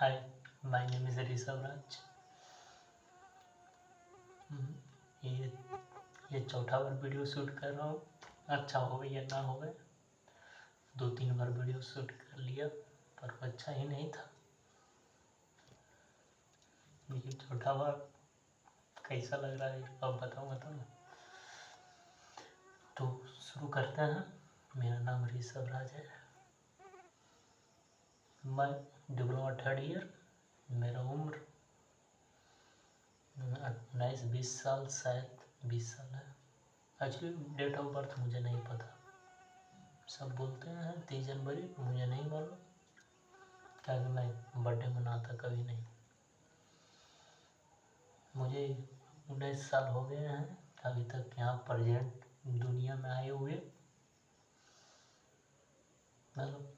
Hi, my name is Rishabh Raj. ये ये चौथा बार वीडियो शूट कर रहा हूँ। अच्छा होवे या ना होवे, 2-3 बार वीडियो शूट कर लिया पर वो अच्छा ही नहीं था। ये चौथा बार कैसा लग रहा है अब बताऊँगा तो। तो शुरू करते हैं। मेरा नाम ऋषभ राज है। मैं डिप्लोमा 3rd ईयर। मेरा उम्र 19-20 साल, शायद 20 साल है। एक्चुअली डेट ऑफ बर्थ मुझे नहीं पता। सब बोलते हैं 30 जनवरी, मुझे नहीं मालूम क्या कि मैं बर्थडे मनाता कभी नहीं। मुझे 19 साल हो गए हैं अभी तक यहाँ प्रेजेंट दुनिया में आए हुए। मतलब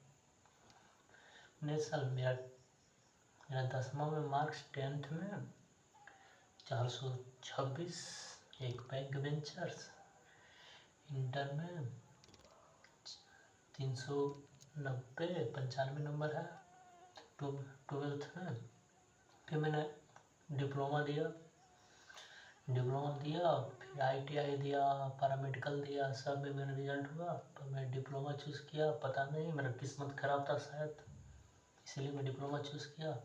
19 साल। मेरा 10वां में मार्क्स, 10th में 426, एक बैक बेंचर्स। इंटर में 390, 95 नंबर है 12th में। फिर मैंने डिप्लोमा दिया, फिर ITI दिया, पैरामेडिकल दिया, सब में मेरा रिजल्ट हुआ। तो मैं डिप्लोमा चूज़ किया। पता नहीं, मेरा किस्मत खराब था शायद, इसलिए मैं डिप्लोमा चूज़ किया।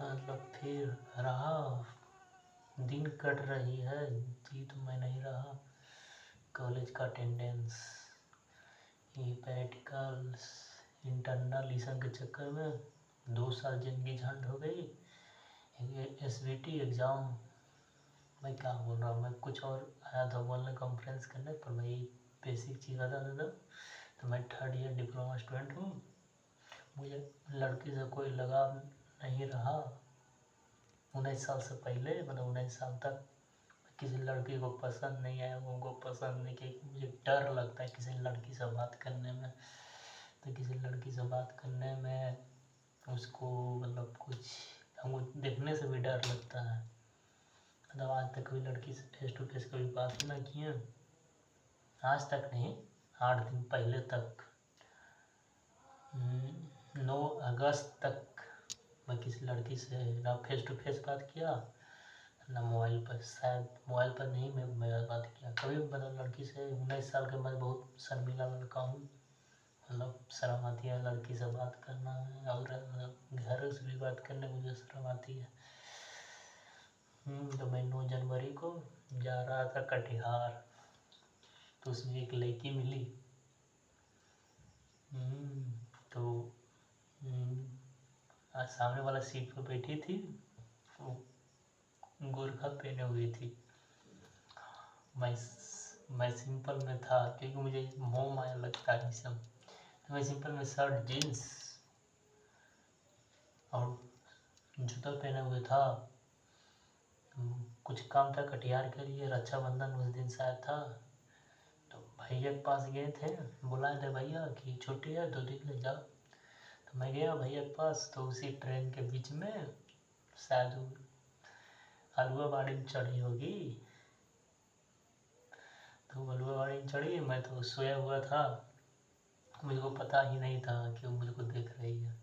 मतलब फिर रहा, दिन कट रही है, जी तो मैं नहीं रहा। कॉलेज का अटेंडेंस, ये प्रैक्टिकल्स, इंटरनल, इस सब के चक्कर में 2 साल जिंदगी झंड हो गई। SVT एग्ज़ाम, मैं क्या बोल रहा हूँ, मैं कुछ और आया था बोलने कॉन्फ्रेंस करने, पर मैं बेसिक चीज़ बता देता। तो मैं 3rd ईयर डिप्लोमा स्टूडेंट हूँ। मुझे लड़की से कोई लगाव नहीं रहा 19 साल से पहले। मतलब 19 साल तक किसी लड़की को पसंद नहीं आया, उनको पसंद नहीं कि मुझे डर लगता है किसी लड़की से बात करने में। तो किसी लड़की से बात करने में उसको मतलब कुछ हमको देखने से भी डर लगता है। मतलब आज तक कोई लड़की से फेस टू फेस कभी बात ही ना किए, आज तक नहीं, 8 दिन पहले तक, 9 अगस्त तक मैं किसी लड़की से ना फेस टू फेस बात किया, ना मोबाइल पर। शायद मोबाइल पर नहीं मैं बात किया कभी। मतलब लड़की से 19 साल के मैं बहुत शर्मीला लड़का हूँ। मतलब शर्म आती है लड़की से बात करना, और घर से भी बात करने मुझे शर्म आती है। तो मैं 9 जनवरी को जा रहा था कटिहार, तो उसमें एक लड़की मिली। तो सामने वाला सीट पर बैठी थी, वो गोरखा पहने हुई थी। मैं सिंपल में था, क्योंकि मुझे मोह माया लगता है सब। तो मैं सिंपल में शर्ट, जीन्स और जूता पहने हुए था। कुछ काम था कटिहार के लिए, रक्षाबंधन उस दिन शायद था। तो भैया के पास गए थे, बुलाए थे भैया कि छुट्टी है 2 दिन ले जाओ। तो मैं गया भैया के पास। तो उसी ट्रेन के बीच में शायद हलुआ बाड़ी में चढ़ी होगी। तो हलुआ बाड़ी में चढ़ी, मैं तो सोया हुआ था, मुझको पता ही नहीं था कि वो मुझको देख रही है।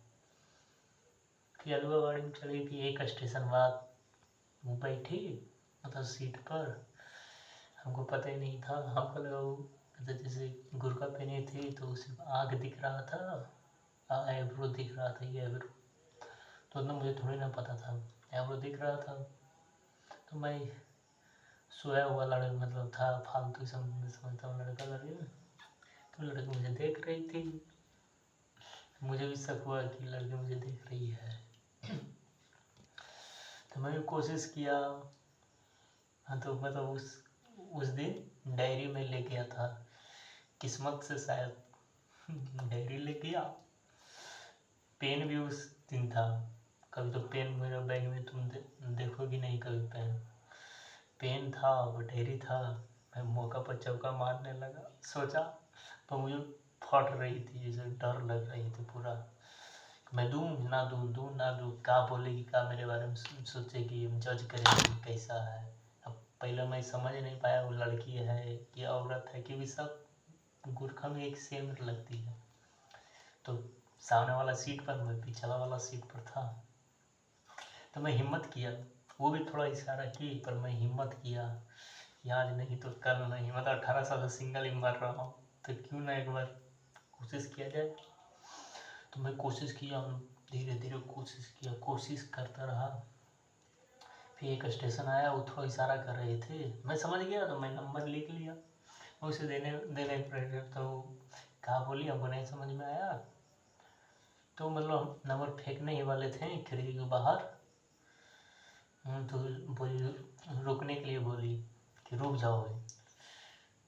फिर हलुआ बाड़ी में चढ़ी थी, एक स्टेशन बाद वो बैठी, मतलब सीट पर। हमको पता ही नहीं था, हमको लगा वो मतलब जैसे गुरखा पहनी थी तो उसे आँख दिख रहा था, आईब्रो दिख रहा था, ये आईब्रो तो उतना मुझे थोड़ी ना पता था, आईब्रो दिख रहा था। तो मैं सोया हुआ लड़का मतलब था, फालतू समझता हूँ लड़का लड़की। तो लड़की मुझे देख रही थी, मुझे भी शक हुआ कि लड़की मुझे देख रही है। तो मैं भी कोशिश किया। हाँ, तो मतलब उस दिन डायरी में ले गया था, किस्मत से शायद डायरी ले गया। पेन भी उस दिन था। कभी तो पेन मेरा बैग में तुम देखोगी नहीं कभी। पेन था, वो डायरी था। मैं मौका पर चौका मारने लगा, सोचा, पर मुझे फट रही थी, जैसे डर लग रही थी पूरा। मैं दूँ ना दूँ, क्या बोलेगी, क्या मेरे बारे में सोचेगी, जज करेगी कैसा है। अब पहले मैं समझ नहीं पाया वो लड़की है कि औरत है, क्योंकि सब गुरखा में एक सेम लगती है। तो सामने वाला सीट पर, मैं पिछला वाला सीट पर था। तो मैं हिम्मत किया, वो भी थोड़ा इशारा की पर मैं हिम्मत किया कि आज नहीं तो कल नहीं, मतलब 18 साल से सिंगल ही मर रहा हूँ तो क्यों ना एक बार कोशिश किया जाए। तो मैं कोशिश किया, धीरे धीरे कोशिश किया, कोशिश करता रहा। फिर एक स्टेशन आया, वो थोड़ा इशारा कर रहे थे, मैं समझ गया तो मैं नंबर लिख लिया, उसे देने देने पर तो कहा बोली हमको नहीं समझ में आया। तो मतलब नंबर फेंकने ही वाले थे खिड़की के बाहर। तो बोली, रुकने के लिए बोली कि रुक जाओ।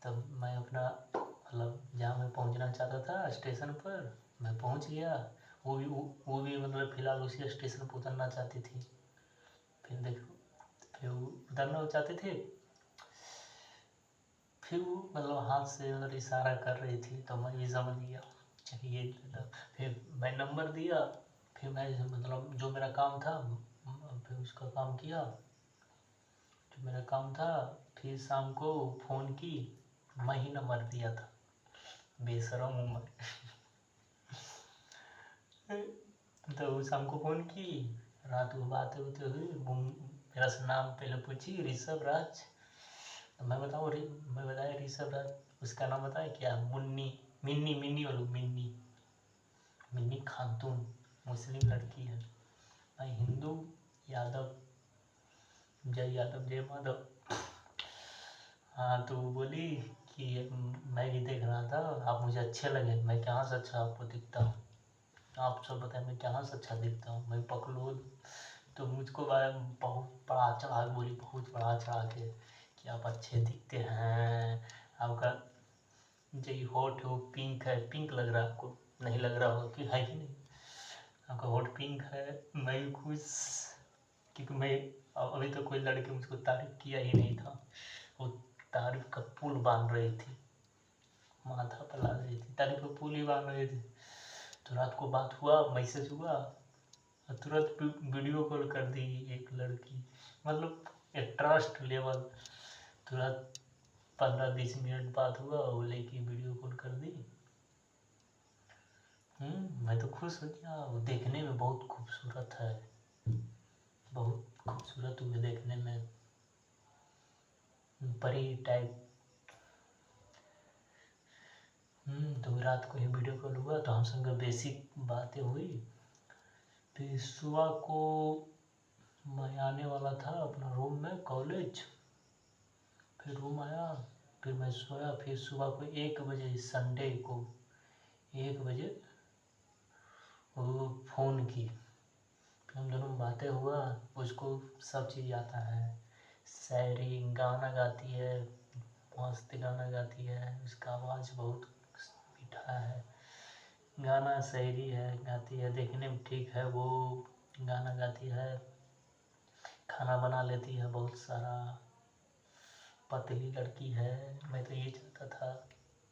तब मैं अपना मतलब जहाँ मैं पहुँचना चाहता था स्टेशन पर मैं पहुँच गया। वो भी मतलब फ़िलहाल उसी स्टेशन पर उतरना चाहती थी। फिर देखो, फिर वो उतरना चाहते थे, फिर वो मतलब हाथ से मतलब इशारा कर रही थी तो मैं भी समझ गया चलिए। फिर मैं नंबर दिया, फिर मैं मतलब जो मेरा काम था फिर उसका काम किया जो मेरा काम था। फिर शाम को फ़ोन की, मैं ही नंबर दिया था, बेशरम हूँ मैं। तो शाम को फ़ोन की, रात को बातें होते हुई मेरा नाम पहले पूछी, ऋषभ राज। तो मैं बताया ऋषभ राज, उसका नाम बताया क्या, मुन्नी, मिन्नी, मिन्नी वालू मिन्नी, मिन्नी खातून, मुस्लिम लड़की है। मैं हिंदू, यादव, जय यादव जय माधव। हाँ तो वो बोली कि मैं भी देख रहा था, आप मुझे अच्छे लगे। मैं कहाँ से अच्छा आपको दिखता हूँ, आप सब बताएं मैं कहाँ से अच्छा दिखता हूँ, मैं पकड़ो। तो मुझको बहुत बड़ा चढ़ा बोली, बहुत बड़ा चढ़ा के कि आप अच्छे दिखते हैं, आपका जो होठ है वो पिंक है। पिंक लग रहा है आपको, नहीं लग रहा हो कि है कि नहीं, आपका होठ पिंक है। मैं भी खुश, क्योंकि मैं अभी तो कोई लड़के मुझको तारीफ किया ही नहीं था, वो तारीफ का पुल बांध रही थी, माथा पर ला रही थी, तारीफ का पुल ही बांध रहे थे। तो रात को बात हुआ, मैसेज हुआ, तुरंत वीडियो कॉल कर दी एक लड़की, मतलब एक ट्रस्ट लेवल। तुरंत 15-20 मिनट बात हुआ, वो लेके वीडियो कॉल कर दी। मैं तो खुश हो गया। वो देखने में बहुत खूबसूरत है, बहुत खूबसूरत हुए देखने में, परी टाइप। तो रात को ही वीडियो कॉल हुआ तो हम संग बेसिक बातें हुई। फिर सुबह को मैं आने वाला था अपना रूम में कॉलेज, फिर रूम आया, फिर मैं सोया। फिर सुबह को 1 बजे, संडे को 1 बजे वो फ़ोन की, हम दोनों बातें हुआ। उसको सब चीज़ आता है, शायरी, गाना गाती है, मस्त गाना गाती है, उसका आवाज़ बहुत मीठा है। गाना शायरी है, गाती है, देखने में ठीक है वो, गाना गाती है, खाना बना लेती है बहुत सारा, पतली लड़की है। मैं तो ये चाहता था।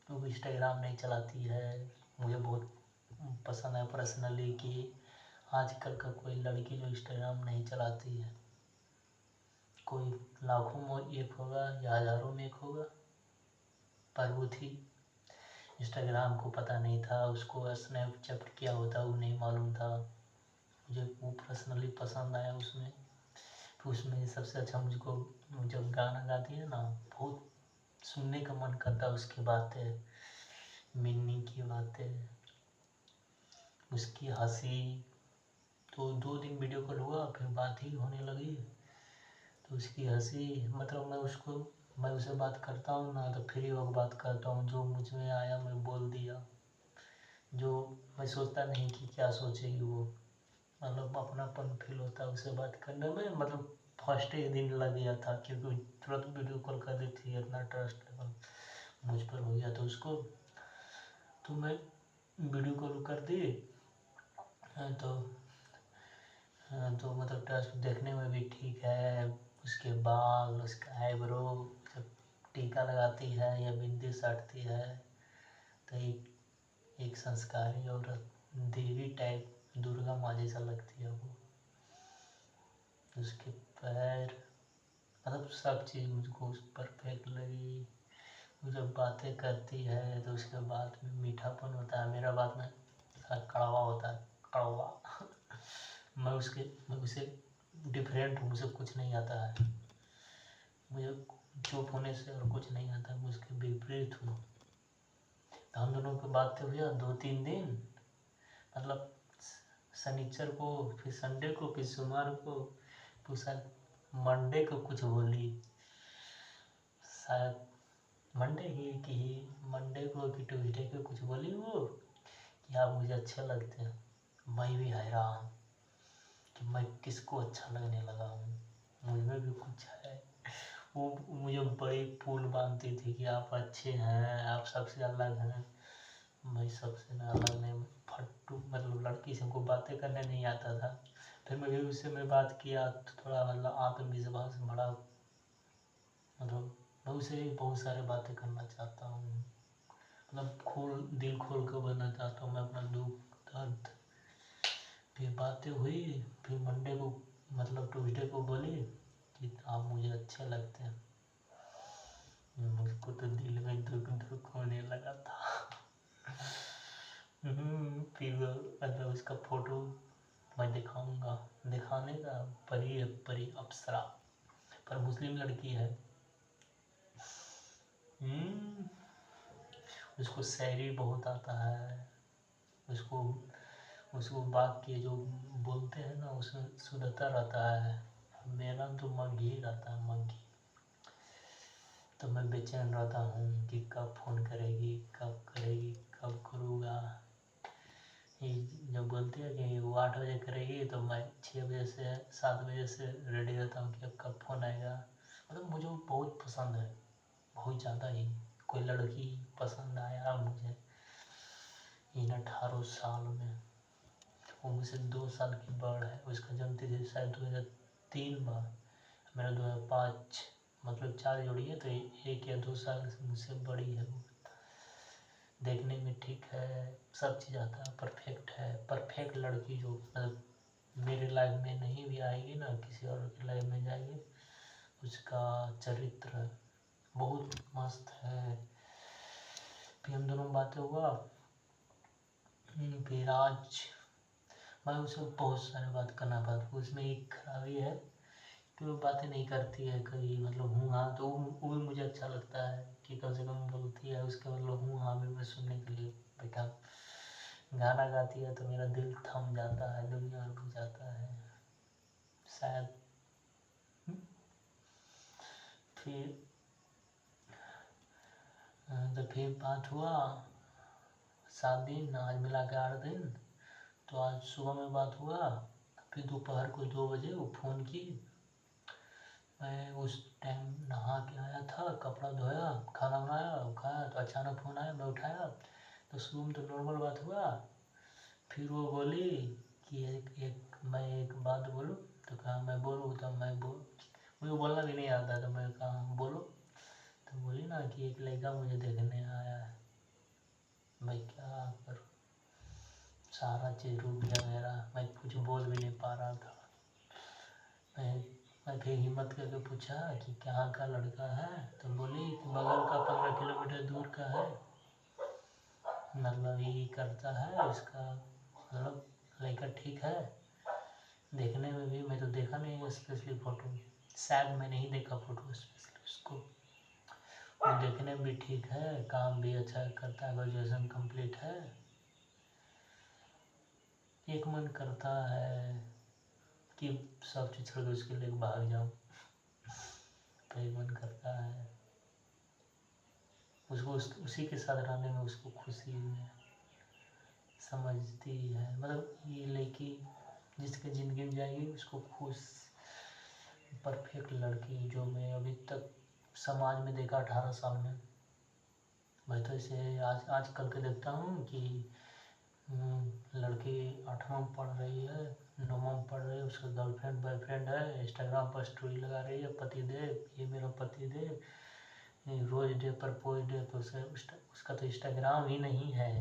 वो इंस्टाग्राम नहीं चलाती है, मुझे बहुत पसंद है पर्सनली कि आजकल का कोई लड़की जो इंस्टाग्राम नहीं चलाती है। कोई लाखों में एक होगा या हज़ारों में एक होगा, पर वो थी। इंस्टाग्राम को पता नहीं था, उसको स्नैपचैट क्या होता है वो नहीं मालूम था। मुझे वो पर्सनली पसंद आया उसमें। फिर उसमें सबसे अच्छा मुझको, जब गाना गाती है ना, बहुत सुनने का मन करता है उसकी बातें, मिन्नी की बातें, उसकी हंसी। तो 2 दिन वीडियो कॉल हुआ, फिर बात ही होने लगी। तो उसकी हंसी, मतलब मैं उससे बात करता हूँ ना तो फ्री होकर बात करता हूँ, जो मुझ में आया मैं बोल दिया, जो मैं सोचता नहीं कि क्या सोचेगी वो, मतलब अपनापन फील होता है उससे बात करने में। मतलब फर्स्ट ही दिन लग गया था, क्योंकि तुरंत वीडियो कॉल कर दी थी, इतना ट्रस्ट लेवल मुझ पर हो गया था उसको। तो मैं वीडियो कॉल कर दी। तो मतलब ट्रस्ट देखने में भी ठीक है, उसके बाल, उसका आईब्रो, जब टीका लगाती है या बिंदी साटती है तो एक संस्कारी औरत, देवी टाइप, दुर्गा माँ जैसा लगती है वो। उसके पैर, मतलब सब चीज़ मुझको उस परफेक्ट लगी। वो जब बातें करती है तो उसके बात में मीठापन होता है, मेरा बात में साला कड़वा होता है, कड़वा। मैं उसे डिफरेंट हूँ, मुझे कुछ नहीं आता है, मुझे चुप होने से और कुछ नहीं आता है, मैं उसके विपरीत हूँ। तो हम दोनों की बातें हुई 2-3 दिन, मतलब शनिचर को, फिर संडे को, फिर सोमवार को, फिर शायद मंडे को कुछ बोली, शायद मंडे को कि ट्यूजडे को कुछ बोली वो कि आप मुझे अच्छे लगते हैं। मैं भी हैरान कि मैं किसको अच्छा लगने लगा हूँ, मुझमें भी कुछ है। वो मुझे बड़ी फूल बांधती थी कि आप अच्छे हैं, आप सबसे अलग हैं। मैं सबसे ना अलग नहीं, फट्टू, मतलब लड़की से हमको बातें करने नहीं आता था। फिर मैं भी उससे मैं बात किया तो थोड़ा मतलब आत्मविश्वास बढ़ा, मतलब मैं उसे बहुत सारे बातें करना चाहता हूँ, मतलब दिल खोल कर बोलना चाहता हूँ मैं अपना दुख दर्द। फिर बातें हुई, फिर मंडे को मतलब ट्यूजडे को बोली कि आप मुझे अच्छे लगते हैं। मुझको तो दिल में दुख होने लगा था। फिर मतलब उसका फोटो मैं दिखाऊंगा, दिखाने का, परी है, परी अप्सरा, पर मुस्लिम लड़की है। उसको शायरी बहुत आता है, उसको वाक्य जो बोलते हैं ना उसमें शुद्धता रहता है। मेरा तो मग्घी रहता है, मग्घी। तो मैं बेचैन रहता हूँ कि कब फ़ोन करेगी, कब करेगी, कब करूँगा। ये जब बोलती है कि वो 8 बजे करेगी तो मैं 6 बजे से 7 बजे से रेडी रहता हूँ कि अब कब फ़ोन आएगा। मतलब मुझे वो बहुत पसंद है, बहुत ज़्यादा ही। कोई लड़की पसंद आया मुझे इन 18 साल में। वो मुझसे 2 साल की बड़ है, उसका जन्मतिथि शायद 2003 में, मेरा 2005, मतलब 4 जोड़ी है तो 1 या 2 साल से मुझसे बड़ी है वो। देखने में ठीक है, सब चीज़ आता है, परफेक्ट है, परफेक्ट लड़की जो मतलब मेरे लाइफ में नहीं भी आएगी ना, किसी और की लाइफ में जाएगी। उसका चरित्र बहुत मस्त है। फिर हम दोनों बातें हुआ, फिर आज मैं उसे बहुत सारी बात करना पाता। उसमें एक खराबी है कि वो बातें नहीं करती है कभी, मतलब हूँ हाँ, तो वो भी मुझे अच्छा लगता है कि कम से कम बोलती है, उसके मतलब हूँ हाँ भी मैं सुनने के लिए बैठा। गाना गाती है तो मेरा दिल थम जाता है, दुनिया रुक जाता है शायद। फिर तो फिर बात हुआ 7 दिन, आज मिला के 8 दिन। तो आज सुबह में बात हुआ, फिर दोपहर को 2 बजे वो फ़ोन की। मैं उस टाइम नहा के आया था, कपड़ा धोया, खाना बनाया, खाया, तो अचानक फ़ोन आया, मैं उठाया। तो शुरू में तो नॉर्मल बात हुआ, फिर वो बोली कि मैं एक बात बोलूँ, तो कहा मैं बोलूँ, तो मुझे बोलना भी नहीं आता, तो मैं कहा बोलो। तो बोली ना कि एक लड़का मुझे देखने आया है। मैं क्या करूँ, सारा चीज़ रुक गया मेरा, मैं कुछ बोल भी नहीं पा रहा था। मैं फिर हिम्मत करके पूछा कि कहाँ का लड़का है, तो बोली कि बगल का 15 किलोमीटर दूर का है, मतलब ये करता है, इसका मतलब लड़का ठीक है, देखने में भी, मैं तो देखा नहीं है स्पेशली फ़ोटो, शायद मैं नहीं देखा फ़ोटो स्पेशली उसको। वो देखने में भी ठीक है, काम भी अच्छा करता है, ग्रेजुएशन कंप्लीट है। एक मन करता है कि सब चीज़ छोड़ के उसके लिए भाग जाऊँ, तो एक मन करता है उसको उसी के साथ रहने में, उसको खुशी है, समझती है, मतलब ये लड़की जिसके ज़िंदगी में जाएगी उसको खुश, परफेक्ट लड़की जो मैं अभी तक समाज में देखा 18 साल में। मैं तो इसे आज कल के देखता हूँ कि लड़की 8वां में पढ़ रही है, 9वां में पढ़ रही है, उसका गर्लफ्रेंड बॉयफ्रेंड है, इंस्टाग्राम पर स्टोरी लगा रही है, पति देव, ये मेरा पति देव, रोज डे प्रपोज डे, तो उसका तो इंस्टाग्राम ही नहीं है।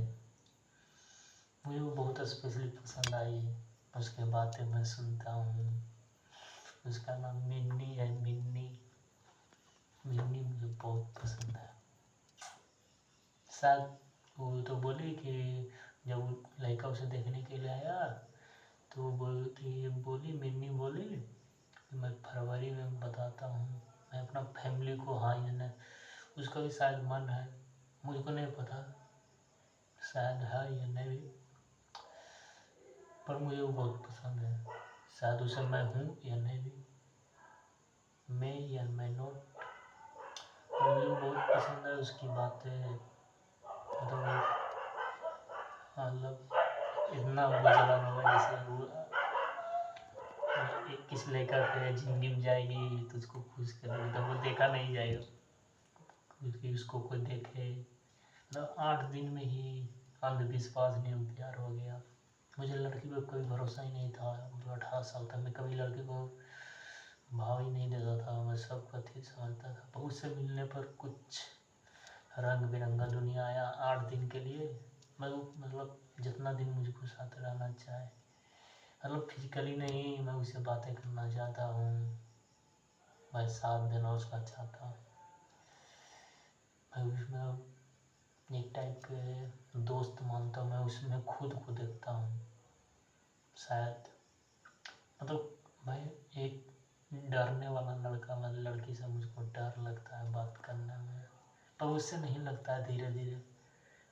मुझे वो बहुत स्पेशली पसंद आई, उसके बातें मैं सुनता हूँ। उसका नाम मिन्नी है, मिन्नी मुझे बहुत पसंद है। शायद वो तो बोली कि जब वो लड़का उसे देखने के लिए आया तो वो बोली मिन्नी बोली कि मैं फरवरी में बताता हूँ, मैं अपना फैमिली को हाँ या नहीं। उसका भी शायद मन है, मुझको नहीं पता शायद है या नहीं, पर मुझे वो बहुत पसंद है। शायद उसे मैं हूँ या नहीं भी, मैं या मैं नॉट, मुझे वो बहुत पसंद है उसकी बातें। मतलब इतना बुझला होगा जैसे वो किस लड़का के जिंदगी में जाएगी तो उसको खुश करेगी, तो वो देखा नहीं जाएगा क्योंकि उसको कोई देखे। मतलब 8 दिन में ही अंधविश्वास नहीं प्यार हो गया। मुझे लड़की पर कभी भरोसा ही नहीं था। मतलब 18 साल तक मैं कभी लड़की को भाव ही नहीं देता था, मैं सब कथी समझता था। बहुत से मिलने पर कुछ रंग बिरंगा दुनिया आया 8 दिन के लिए। मैं मतलब जितना दिन मुझको साथ रहना चाहे, मतलब फिजिकली नहीं, मैं उससे बातें करना चाहता हूँ, मैं साथ देना उसका चाहता हूँ। मैं उसमें एक टाइप के दोस्त मानता हूँ, मैं उसमें खुद को देखता हूँ शायद। मतलब मैं एक डरने वाला लड़का, मतलब लड़की से मुझको डर लगता है बात करने में, पर उससे नहीं लगता है धीरे धीरे।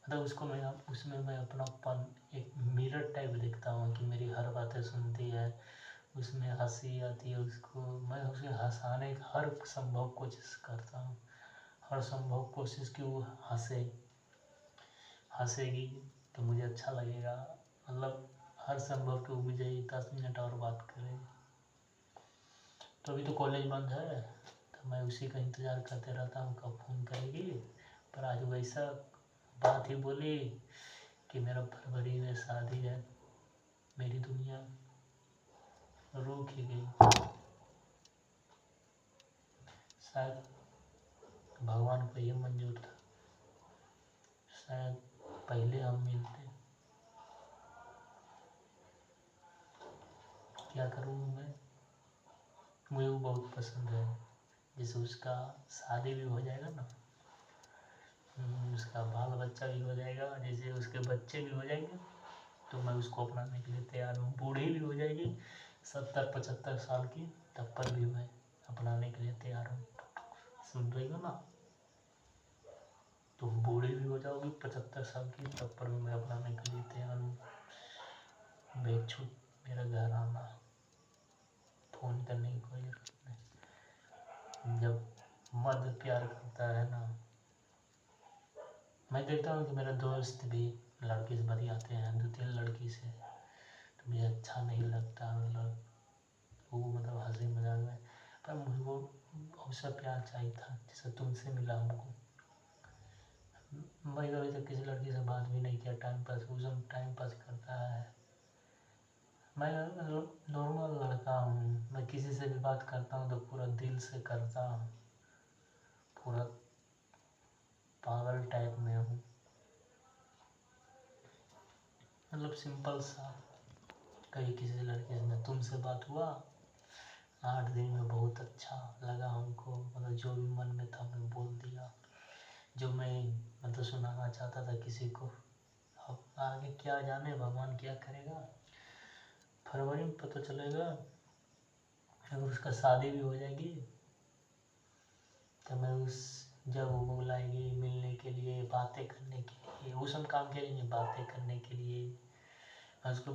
मतलब उसको मैं उसमें मैं अपनापन एक मिरर टाइप देखता हूँ कि मेरी हर बातें सुनती है, उसमें हंसी आती है, उसको मैं उसे हंसाने की हर संभव कोशिश करता हूँ, हर संभव कोशिश कि वो हंसेगी तो मुझे अच्छा लगेगा। मतलब हर संभव कि वो मुझे 10 मिनट और बात करे। तो अभी तो कॉलेज बंद है तो मैं उसी का इंतज़ार करते रहता हूँ कब फ़ोन करेगी। पर आज वैसा बात ही बोली कि मेरा फरवरी में शादी है, मेरी दुनिया रुक ही गई। शायद भगवान को ये मंजूर था, शायद पहले हम मिलते। क्या करूँ मैं, मुझे वो बहुत पसंद है। जैसे उसका शादी भी हो जाएगा ना, उसका बाल बच्चा भी हो जाएगा, जैसे उसके बच्चे भी हो जाएंगे तो मैं उसको अपनाने के लिए तैयार हूँ। बूढ़ी भी हो जाएगी 70-75 साल की, तब पर भी मैं अपनाने के लिए तैयार हूँ। सुन रही हो ना, तुम बूढ़ी भी हो जाओगी 75 साल की, तब पर भी मैं अपनाने के लिए तैयार हूँ। बेछूट मेरा घर आना, फ़ोन करने की कोई जरूरत नहीं। जब मर्द प्यार करता है ना, मैं देखता हूँ कि मेरे दोस्त भी लड़की से बतियाते हैं 2-3 लड़की से, तो मुझे अच्छा नहीं लगता। मतलब वो मतलब हंसी मजाक में, पर मुझे वो उसका प्यार चाहिए था जैसे तुमसे मिला हमको। मैं कभी तक किसी लड़की से बात भी नहीं किया, टाइम पास, वो सब टाइम पास करता है। मैं मतलब नॉर्मल लड़का हूँ, मैं किसी से भी बात करता हूँ तो पूरा दिल से करता हूँ, पूरा पागल टाइप में हूँ। मतलब सिंपल सा। कभी किसी लड़के से तुमसे बात हुआ 8 दिन में, बहुत अच्छा लगा हमको। मतलब जो भी मन में था मैं बोल दिया, जो मैं मतलब सुनाना चाहता था किसी को। अब आगे क्या जाने भगवान क्या करेगा, फरवरी में पता चलेगा। अगर उसका शादी भी हो जाएगी तो मैं उस जब वो बुलाएगी मिलने के लिए, बातें करने के लिए, वो सब काम के लिए नहीं, बातें करने के लिए मैं उसको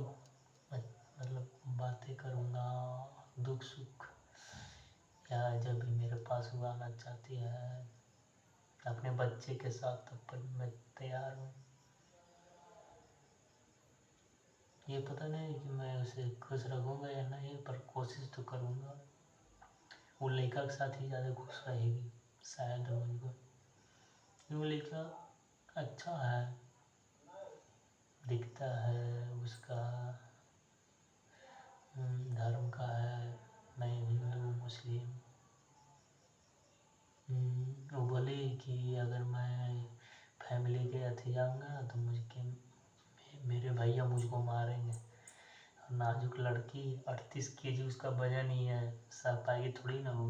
मतलब बातें करूँगा, दुख सुख, या जब भी मेरे पास वो आना चाहती है अपने बच्चे के साथ, तब पर मैं तैयार हूँ। ये पता नहीं कि मैं उसे खुश रखूँगा या नहीं, पर कोशिश तो करूँगा। वो लड़का के साथ ही ज़्यादा खुश रहेगी शायद मुझको। वो लड़का अच्छा है, दिखता है, उसका धर्म का है, मैं हिंदू मुस्लिम। वो बोली कि अगर मैं फैमिली के अथी जाऊँगा तो मेरे भैया मुझको मारेंगे। नाजुक लड़की, 38 kg उसका वजन ही है, सह पाएगी थोड़ी ना वो।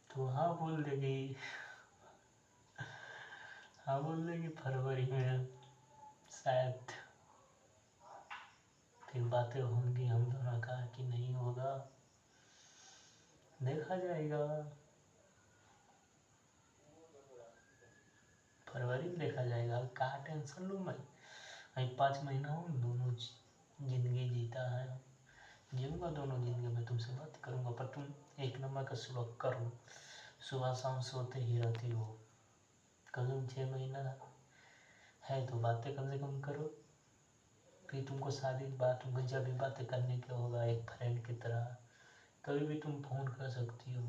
तो हाँ बोल देगी, हाँ बोल देगी फरवरी में शायद फिर बातें होंगी हम दोनों का कि नहीं होगा, देखा जाएगा। फरवरी में देखा जाएगा, क्या टेंशन लूँ मैं। अभी 5 महीना हो, दोनों जिंदगी जीता है, जीऊँगा दोनों जिंदगी में, तुमसे बात करूँगा। पर तुम एक नंबर का सुबह हो, सुबह शाम सोते ही रहती हो। कम से कम 6 महीना है तो बातें कम से कम करो। फिर तुमको शादी के बाद तुमको जब भी बातें करने के होगा एक फ्रेंड की तरह, कभी भी तुम फोन कर सकती हो।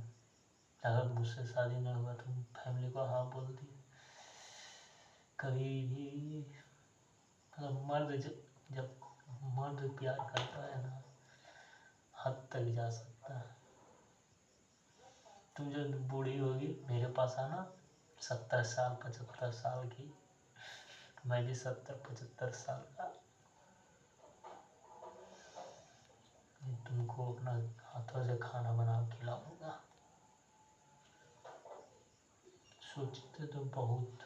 अगर मुझसे शादी न हुआ तो फैमिली को हाँ बोल दी। कभी भी मतलब मर्द जब मर्द प्यार करता है ना, हद तक जा सकता है। तुम जब बूढ़ी होगी मेरे पास आना, 70 साल 75 साल की, मैं भी 70-75 साल का, तुमको अपना हाथों से खाना बना खिलाऊंगा। सोचते तो बहुत,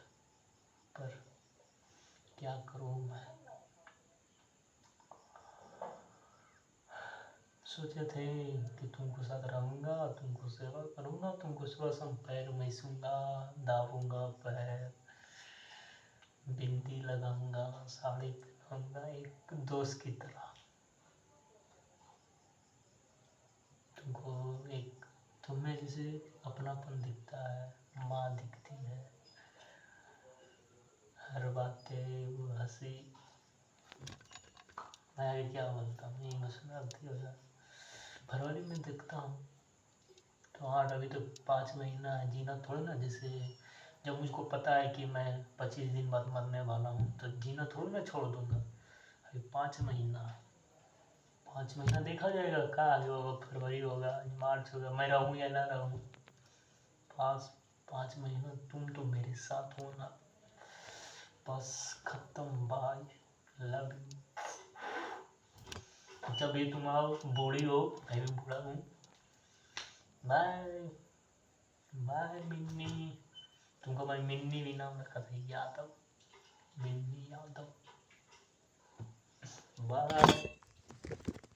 पर क्या करूँ मैं। सोचे थे कि तुमको साथ रहूँगा, तुमको सेवा करूँगा, तुमको सुबह शाम पैर मैसूँगा, दाबूंगा पैर, बिंदी लगाऊंगा, साड़ी पहनाऊंगा, एक दोस्त की तरह। तुमको एक तुम्हें जैसे अपनापन दिखता है, माँ दिखती है, हर बातें वो हंसी। मैं आगे क्या बोलता हूँ, इमोशनल हो जाता। फरवरी में देखता हूँ तो हाँ, अभी तो 5 महीना है, जीना थोड़ा ना। जैसे जब मुझको पता है कि मैं 25 दिन बाद मरने वाला हूँ तो जीना थोड़ा ना छोड़ दूंगा। अभी 5 महीना, 5 महीना देखा जाएगा, क्या आगे होगा। फरवरी होगा, मार्च होगा, मैं रहूँ या ना रहूँ। 5 महीना तुम तो मेरे साथ हो ना, बस खत्म, बाय, लव यू। जब भी तुम आओ, बूढ़ी हो, मैं भी बूढ़ा हूँ। Bye bye Minni. तुमको मैं मिन्नी भी नाम रखा था, यादव, मिन्नी यादव। बाय।